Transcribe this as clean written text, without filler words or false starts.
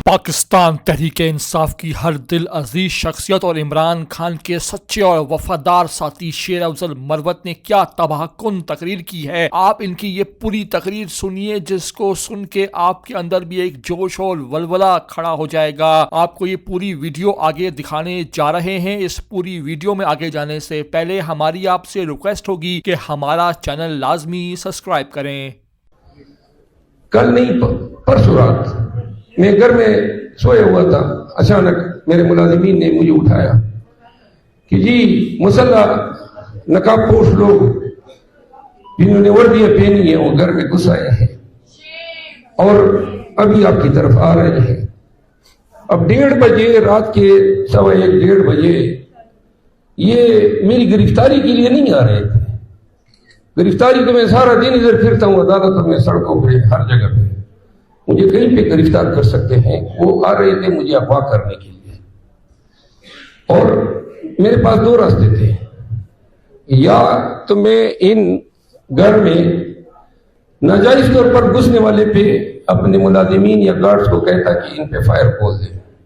پاکستان تحریک انصاف کی ہر دل عزیز شخصیت اور عمران خان کے سچے اور وفادار ساتھی شیر افضل مروت نے کیا تباہ کن تقریر کی ہے۔ آپ ان کی یہ پوری تقریر سنیے، جس کو سن کے آپ کے اندر بھی ایک جوش اور ولولہ کھڑا ہو جائے گا۔ آپ کو یہ پوری ویڈیو آگے دکھانے جا رہے ہیں۔ اس پوری ویڈیو میں آگے جانے سے پہلے ہماری آپ سے ریکویسٹ ہوگی کہ ہمارا چینل لازمی سبسکرائب کریں۔ کل نہیں پرسوں رات میں گھر میں سویا ہوا تھا، اچانک میرے ملازمین نے مجھے اٹھایا کہ جی مسلح نقاب پوش لوگ جنہوں نے وردیاں پہنی ہیں وہ گھر میں گھس آئے ہیں اور ابھی آپ کی طرف آ رہے ہیں۔ اب 1:30 بجے رات کے 1:15 بجے یہ میری گرفتاری کے لیے نہیں آ رہے تھے۔ گرفتاری تو میں سارا دن ادھر پھرتا ہوں عدالتوں میں، سڑکوں پہ، ہر جگہ پہ، مجھے کہیں پہ گرفتار کر سکتے ہیں۔ وہ آ رہے تھے مجھے اغوا کرنے کے لیے، اور میرے پاس 2 راستے تھے، یا تو میں ان گھر میں ناجائز طور پر گھسنے والے پہ اپنے ملازمین یا گارڈز کو کہتا کہ ان پہ فائر کھول دیں،